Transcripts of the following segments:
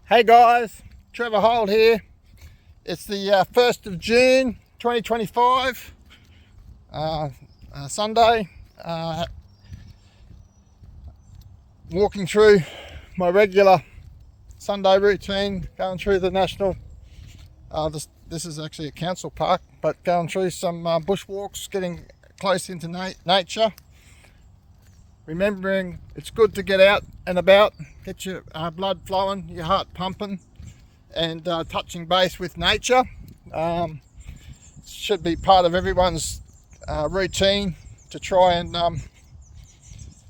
Hey guys, Trevor Holt here. It's the 1st of June 2025, Sunday. Walking through my regular Sunday routine, going through the national, this is actually a council park, but going through some bushwalks, getting close into nature. Remembering it's good to get out and about, get your blood flowing, your heart pumping, and touching base with nature. Should be part of everyone's routine to try and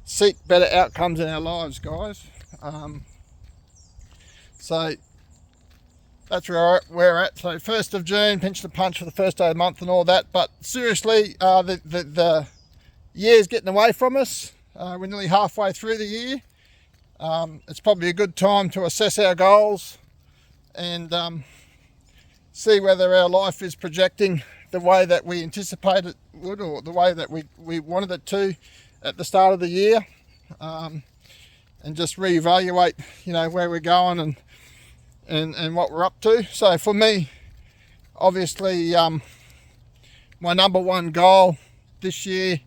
seek better outcomes in our lives, guys. So that's where we're at. So 1st of June, pinch the punch for the first day of the month and all that. But seriously, the year's getting away from us. We're nearly halfway through the year. It's probably a good time to assess our goals and see whether our life is projecting the way that we anticipated it would, or the way that we wanted it to at the start of the year, and just reevaluate, where we're going and what we're up to. So for me, obviously, my number one goal this year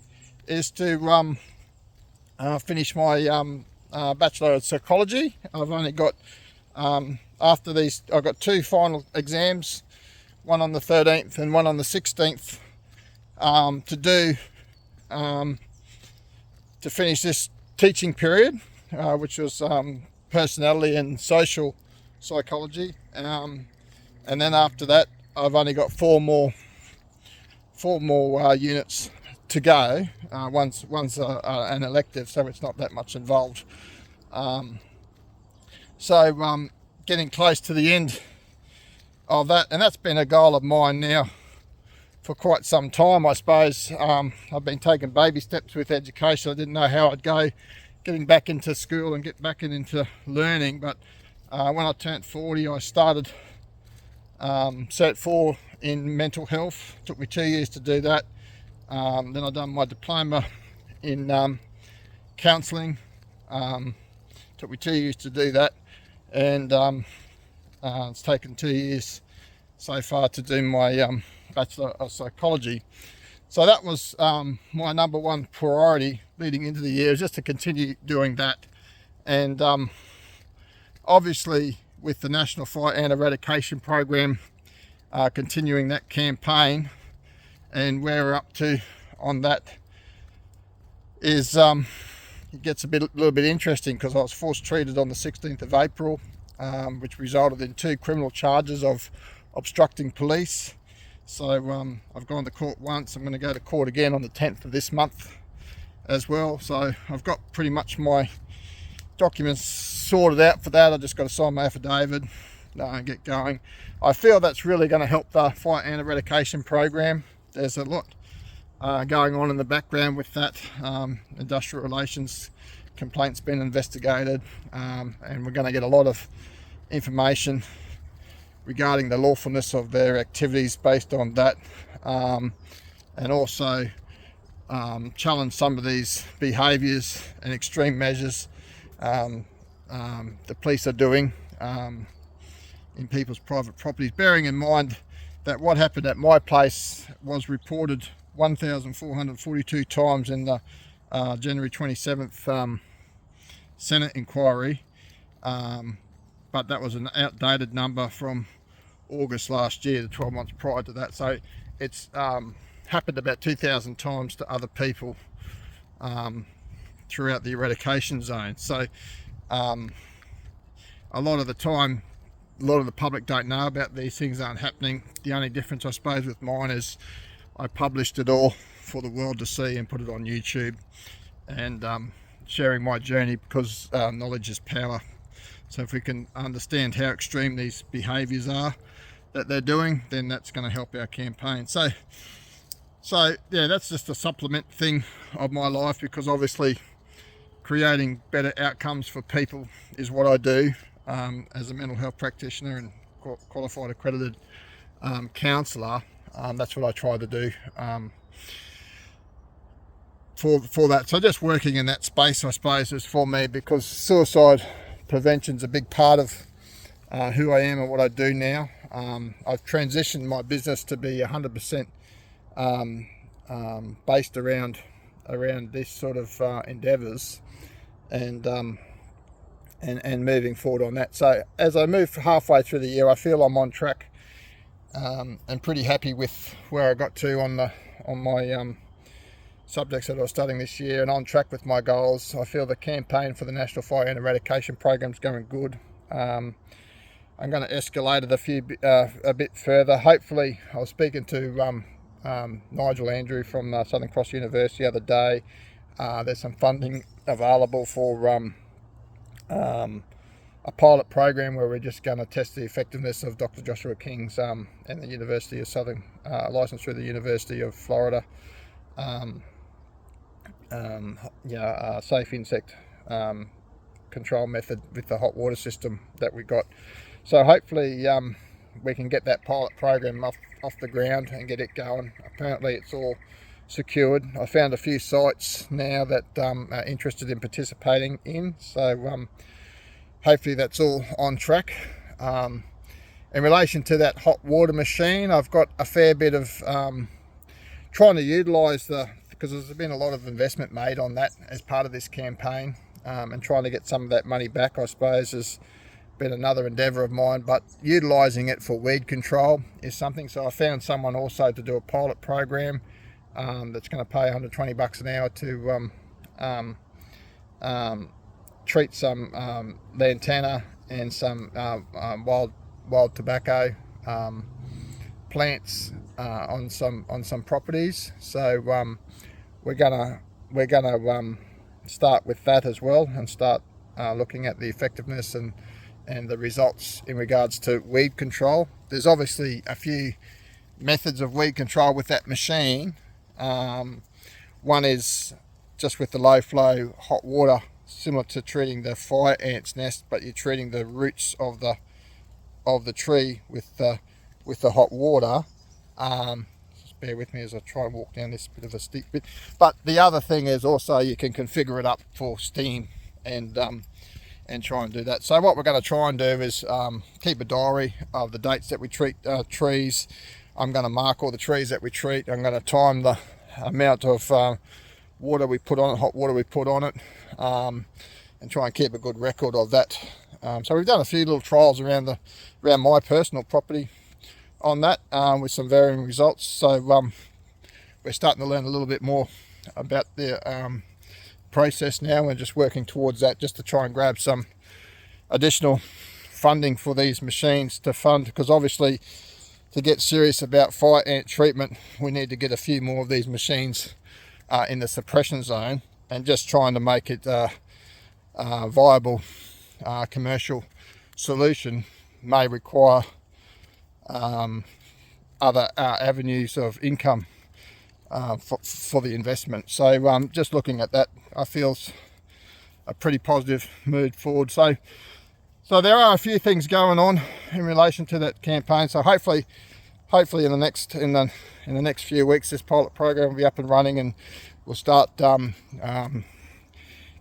is to finish my Bachelor of Psychology. I've only got, after these, I've got two final exams, one on the 13th and one on the 16th, to do, to finish this teaching period, which was personality and social psychology. And then after that, I've only got four more units to go. One's an elective, so it's not that much involved. So getting close to the end of that, and that's been a goal of mine now for quite some time, I suppose. I've been taking baby steps with education. I didn't know how I'd go getting back into school and get back into learning, but when I turned 40, I started Cert 4 in mental health. It took me 2 years to do that. Then I've done my diploma in counselling. Took me 2 years to do that, and it's taken 2 years so far to do my Bachelor of Psychology. So that was my number one priority leading into the year, is just to continue doing that. And obviously with the National Fire Ant Eradication Program, continuing that campaign, and where we're up to on that is it gets a little bit interesting, because I was force treated on the 16th of April, which resulted in 2 criminal charges of obstructing police. So I've gone to court once. I'm going to go to court again on the 10th of this month as well. So I've got pretty much my documents sorted out for that. I just got to sign my affidavit and get going. I feel that's really going to help the Fire Ant Eradication Program. There's a lot going on in the background with that. Industrial relations complaints been investigated, and we're going to get a lot of information regarding the lawfulness of their activities based on that, and also challenge some of these behaviours and extreme measures the police are doing in people's private properties, bearing in mind that what happened at my place was reported 1,442 times in the January 27th Senate inquiry, but that was an outdated number from August last year, the 12 months prior to that. So it's happened about 2,000 times to other people throughout the eradication zone. So a lot of the time, a lot of the public don't know about these things, aren't happening. The only difference, I suppose, with mine is I published it all for the world to see and put it on YouTube, and sharing my journey, because knowledge is power. So if we can understand how extreme these behaviours are that they're doing, then that's going to help our campaign. So yeah, that's just a supplement thing of my life, because obviously creating better outcomes for people is what I do as a mental health practitioner and qualified accredited counsellor. That's what I try to do for that. So just working in that space, I suppose, is for me, because suicide prevention's a big part of who I am and what I do now. I've transitioned my business to be 100% based around this sort of endeavours, and moving forward on that. So as I move halfway through the year, I feel I'm on track, and pretty happy with where I got to on my subjects that I was studying this year, and on track with my goals. I feel the campaign for the National Fire Ant Eradication Program is going good. I'm going to escalate it a bit further. Hopefully, I was speaking to Nigel Andrew from Southern Cross University the other day. There's some funding available for a pilot program where we're just going to test the effectiveness of Dr. Joshua King's and the University of Southern, licensed through the University of Florida, safe insect control method with the hot water system that we got. So hopefully we can get that pilot program off the ground and get it going. Apparently it's all secured. I found a few sites now that are interested in participating in, so hopefully that's all on track. In relation to that hot water machine, I've got a fair bit of trying to utilise because there's been a lot of investment made on that as part of this campaign, and trying to get some of that money back, I suppose, has been another endeavour of mine. But utilising it for weed control is something. So I found someone also to do a pilot program that's going to pay $120 an hour to treat some lantana and some wild tobacco plants on some properties. So we're gonna start with that as well, and start looking at the effectiveness and the results in regards to weed control. There's obviously a few methods of weed control with that machine. One is just with the low flow hot water, similar to treating the fire ant's nest, but you're treating the roots of the tree with the hot water. Just bear with me as I try and walk down this bit of a steep bit. But the other thing is also you can configure it up for steam and try and do that. So what we're going to try and do is keep a diary of the dates that we treat trees. I'm going to mark all the trees that we treat. I'm going to time the amount of water we put on it, hot water we put on it, and try and keep a good record of that. So we've done a few little trials around my personal property on that, with some varying results. So we're starting to learn a little bit more about the process now. We're just working towards that, just to try and grab some additional funding for these machines to fund, because obviously to get serious about fire ant treatment we need to get a few more of these machines in the suppression zone, and just trying to make it a viable commercial solution may require other avenues of income for the investment. So just looking at that, I feel a pretty positive mood forward. So there are a few things going on in relation to that campaign. So hopefully in the next few weeks this pilot program will be up and running, and we'll start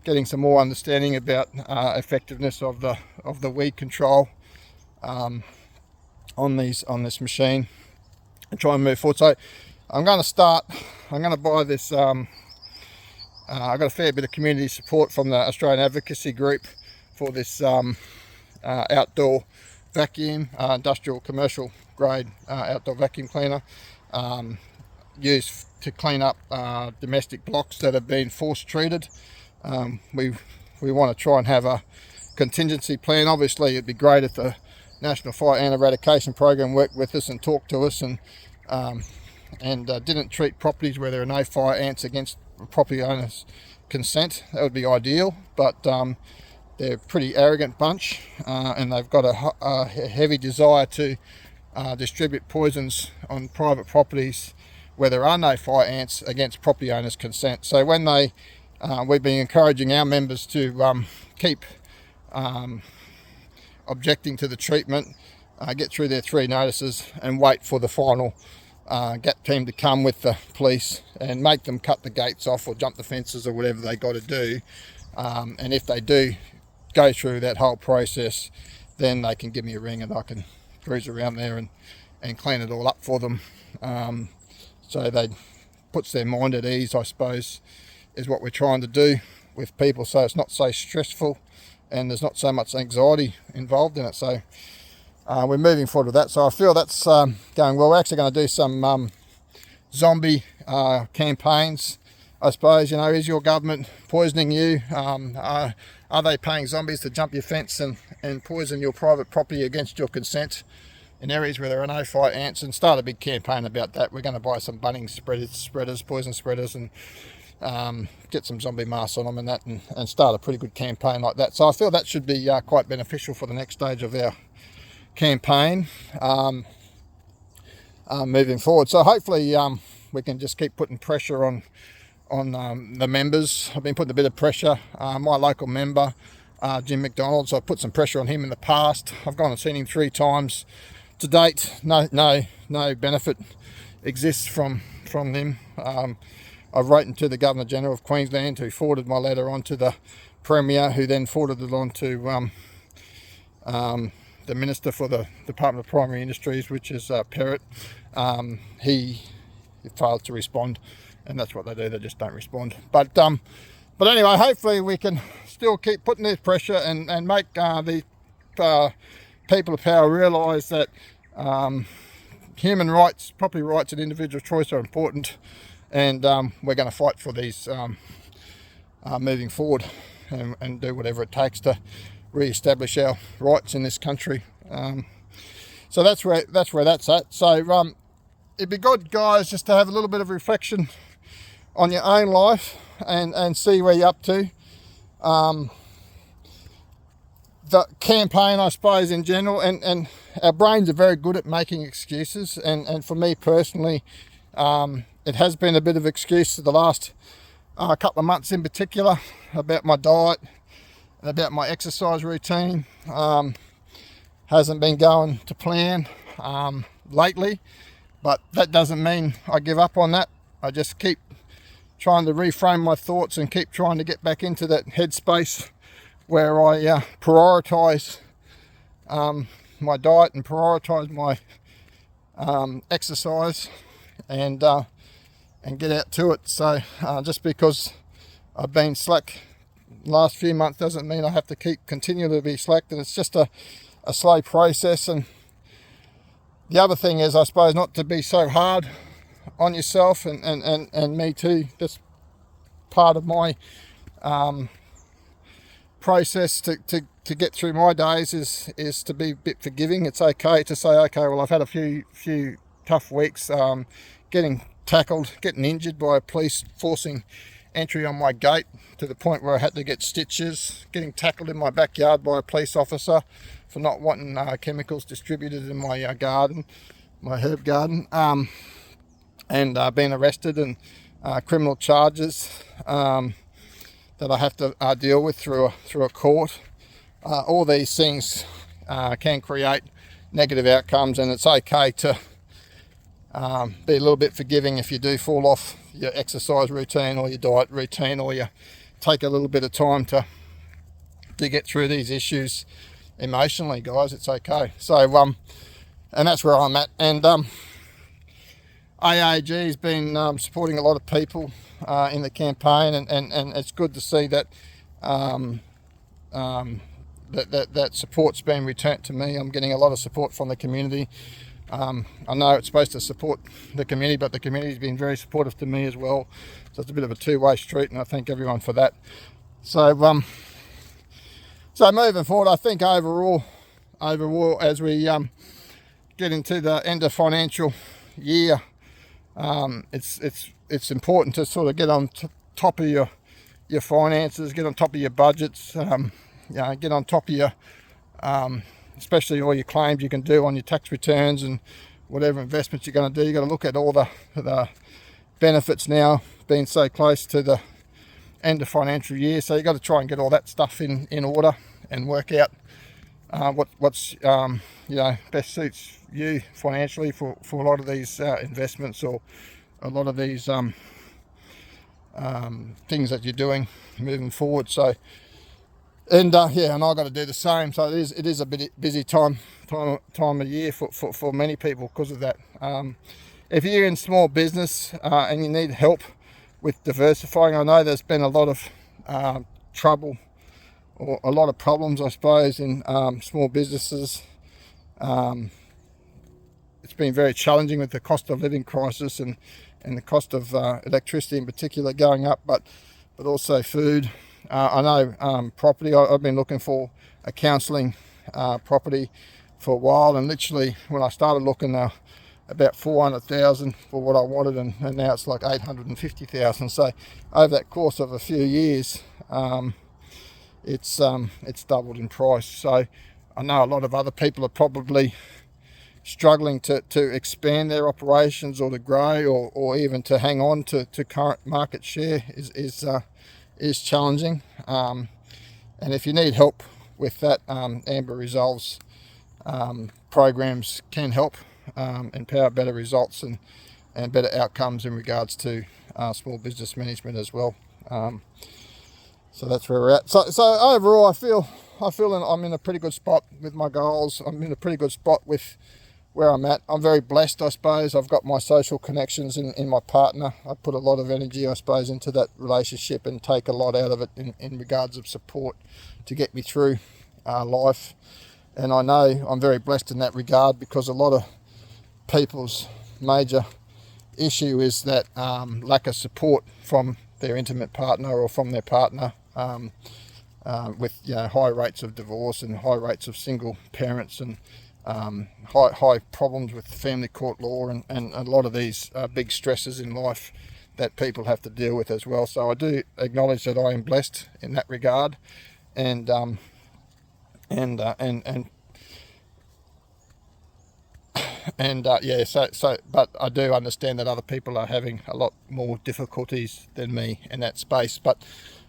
getting some more understanding about effectiveness of the weed control on this machine, and try and move forward. So I'm going to buy this. I got a fair bit of community support from the Australian Advocacy Group for this outdoor vacuum, industrial commercial grade outdoor vacuum cleaner, used to clean up domestic blocks that have been force treated. We want to try and have a contingency plan. Obviously it'd be great if the National Fire Ant Eradication Program worked with us and talked to us, and didn't treat properties where there are no fire ants against property owners' consent. That would be ideal, but they're a pretty arrogant bunch, and they've got a heavy desire to distribute poisons on private properties where there are no fire ants against property owners' consent. So when we've been encouraging our members to keep objecting to the treatment, get through their 3 notices and wait for the final GAT team to come with the police and make them cut the gates off or jump the fences or whatever they got to do. And if they do go through that whole process, then they can give me a ring and I can cruise around there and clean it all up for them. So they puts their mind at ease, I suppose, is what we're trying to do with people, so it's not so stressful and there's not so much anxiety involved in it. So we're moving forward with that. So I feel that's going well. We're actually going to do some zombie campaigns, I suppose. You know, is your government poisoning you? Are they paying zombies to jump your fence and poison your private property against your consent in areas where there are no fire ants? And start a big campaign about that. We're going to buy some Bunnings spreaders, poison spreaders, and get some zombie masks on them and that, and start a pretty good campaign like that. So I feel that should be quite beneficial for the next stage of our campaign moving forward. So hopefully we can just keep putting pressure on the members. I've been putting a bit of pressure. My local member, Jim McDonald, so I've put some pressure on him in the past. I've gone and seen him 3 times to date. No benefit exists from him. I've written to the Governor General of Queensland, who forwarded my letter on to the Premier, who then forwarded it on to the Minister for the Department of Primary Industries, which is Perrott. He failed to respond, and that's what they do, they just don't respond. But anyway, hopefully we can still keep putting this pressure and make the people of power realise that human rights, property rights and individual choice are important, and we're going to fight for these moving forward and do whatever it takes to re-establish our rights in this country. So that's where that's at. So it'd be good, guys, just to have a little bit of reflection on your own life and see where you're up to. The campaign, I suppose, in general, and our brains are very good at making excuses, and for me personally, it has been a bit of excuse for the last couple of months in particular, about my diet, about my exercise routine. Hasn't been going to plan lately, but that doesn't mean I give up on that. I just keep trying to reframe my thoughts and keep trying to get back into that headspace where I prioritise my diet and prioritise my exercise and get out to it. So just because I've been slack the last few months doesn't mean I have to continue to be slack, and it's just a slow process. And the other thing is, I suppose, not to be so hard on yourself, and me too. That's part of my process to get through my days is to be a bit forgiving. It's okay to say, okay, well, I've had a few tough weeks, getting tackled, getting injured by police forcing entry on my gate to the point where I had to get stitches, getting tackled in my backyard by a police officer for not wanting chemicals distributed in my garden, my herb garden, and being arrested, and criminal charges that I have to deal with through a court. All these things can create negative outcomes, and it's okay to be a little bit forgiving if you do fall off your exercise routine or your diet routine, or you take a little bit of time to get through these issues emotionally, guys. It's okay. So and that's where I'm at. And AAG has been supporting a lot of people in the campaign, and it's good to see that that support's been returned to me. I'm getting a lot of support from the community. I know it's supposed to support the community, but the community's been very supportive to me as well. So it's a bit of a two-way street, and I thank everyone for that. So moving forward, I think overall, as we get into the end of financial year, it's important to sort of get on top of your finances, get on top of your budgets, get on top of your especially all your claims you can do on your tax returns and whatever investments you're going to do. You've got to look at all the benefits now, being so close to the end of financial year. So you've got to try and get all that stuff in order and work out what's best suits you financially for a lot of these investments, or a lot of these things that you're doing moving forward. So And yeah, and I got to do the same. So it is a bit busy time of year for many people because of that. If you're in small business and you need help with diversifying, I know there's been a lot of trouble or a lot of problems, I suppose, in small businesses. It's been very challenging with the cost of living crisis and the cost of electricity in particular going up, but also food. I know property. I've been looking for a counselling property for a while, and literally when I started looking, about 400,000 for what I wanted, and now it's like 850,000. So over that course of a few years, it's doubled in price. So I know a lot of other people are probably struggling to expand their operations or to grow or even to hang on to current market share is challenging. And if you need help with that, Amber Resolves programs can help empower better results and better outcomes in regards to small business management as well. So that's where we're at. So overall, I feel I'm in a pretty good spot with my goals. I'm in a pretty good spot with where I'm at. I'm very blessed, I suppose. I've got my social connections in my partner. I put a lot of energy, I suppose, into that relationship and take a lot out of it in regards of support to get me through life. And I know I'm very blessed in that regard, because a lot of people's major issue is that lack of support from their intimate partner or from their partner, with high rates of divorce and high rates of single parents and high problems with family court law and a lot of these big stresses in life that people have to deal with as well. So I do acknowledge that I am blessed in that regard, and but I do understand that other people are having a lot more difficulties than me in that space. But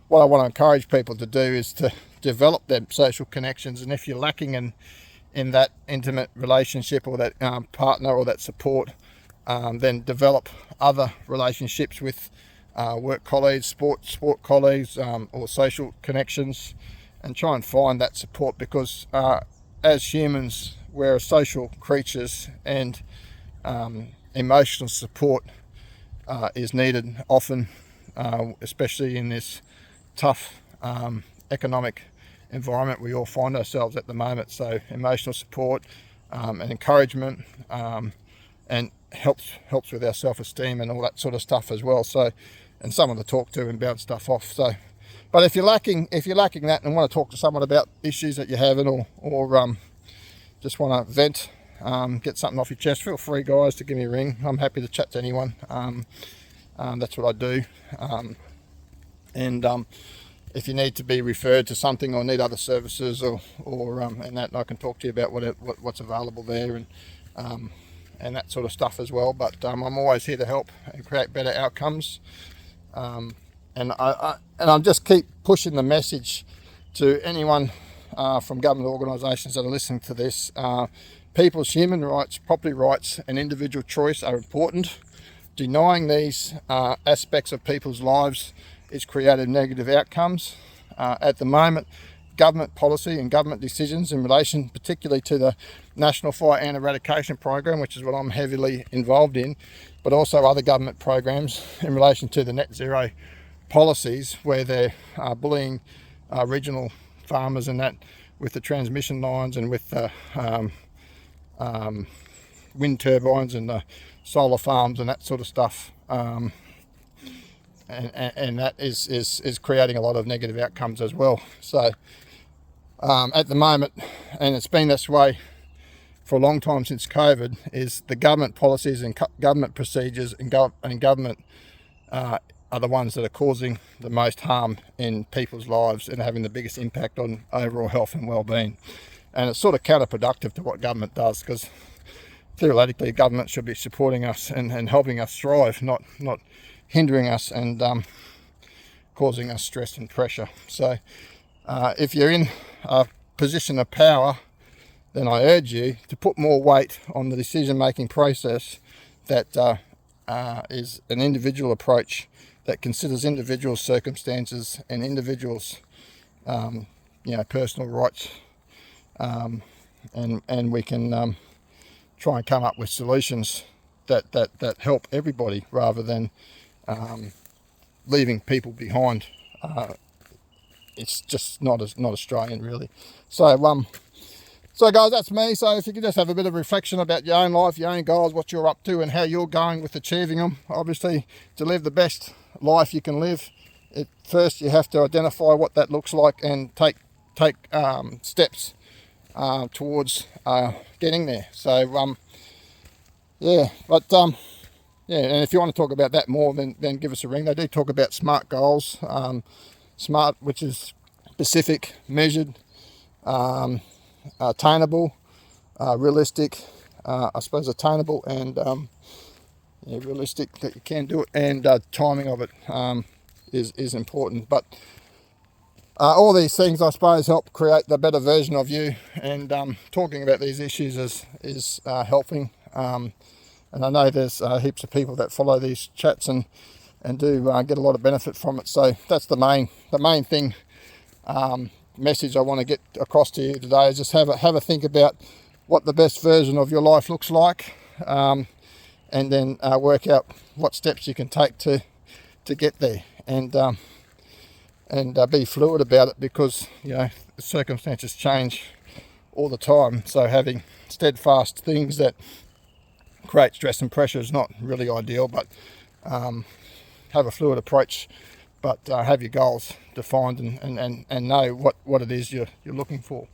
what I want to encourage people to do is to develop their social connections, and if you're lacking in that intimate relationship or that partner or that support, then develop other relationships with work colleagues, sport colleagues, or social connections, and try and find that support, because as humans, we're social creatures, and emotional support is needed often, especially in this tough economic environment we all find ourselves at the moment. So emotional support and encouragement and helps with our self-esteem and all that sort of stuff as well. So, and someone to talk to and bounce stuff off. So, but if you're lacking that and want to talk to someone about issues that you're having, or just want to vent, get something off your chest, feel free, guys, to give me a ring. I'm happy to chat to anyone. That's what I do. If you need to be referred to something or need other services or and that, I can talk to you about what's available there and that sort of stuff as well. But I'm always here to help and create better outcomes. And I'll just keep pushing the message to anyone from government organisations that are listening to this. People's human rights, property rights and individual choice are important. Denying these aspects of people's lives is created negative outcomes. At the moment, government policy and government decisions in relation particularly to the National Fire Ant Eradication Program, which is what I'm heavily involved in, but also other government programs in relation to the net zero policies, where they're bullying regional farmers and that with the transmission lines and with the wind turbines and the solar farms and that sort of stuff. And that is creating a lot of negative outcomes as well. So at the moment, and it's been this way for a long time since COVID, is the government policies and government procedures and government are the ones that are causing the most harm in people's lives and having the biggest impact on overall health and well-being. And it's sort of counterproductive to what government does, because theoretically government should be supporting us and helping us thrive, not hindering us and causing us stress and pressure. So if you're in a position of power, then I urge you to put more weight on the decision-making process that is an individual approach that considers individual circumstances and individuals' personal rights, and we can try and come up with solutions that help everybody rather than leaving people behind. It's just not Australian, really. So guys, that's me. So if you could just have a bit of reflection about your own life, your own goals, what you're up to and how you're going with achieving them. Obviously, to live the best life you can live, first you have to identify what that looks like and take steps towards getting there. So yeah, and if you want to talk about that more, then give us a ring. They do talk about SMART goals. SMART, which is specific, measured, attainable, realistic, I suppose attainable, and realistic that you can do it, and timing of it is important. But all these things, I suppose, help create the better version of you, and talking about these issues is helping. And I know there's heaps of people that follow these chats and do get a lot of benefit from it. So that's the main thing, message I want to get across to you today, is just have a think about what the best version of your life looks like, and then work out what steps you can take to get there, and be fluid about it, because circumstances change all the time. So having steadfast things that create stress and pressure is not really ideal, but have a fluid approach, but have your goals defined and know what it is you're looking for.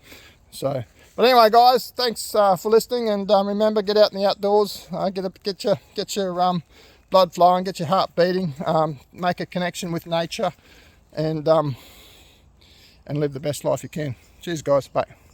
So, but anyway, guys, thanks for listening, and remember, get out in the outdoors, get your blood flowing, get your heart beating, make a connection with nature, and live the best life you can. Cheers, guys. Bye.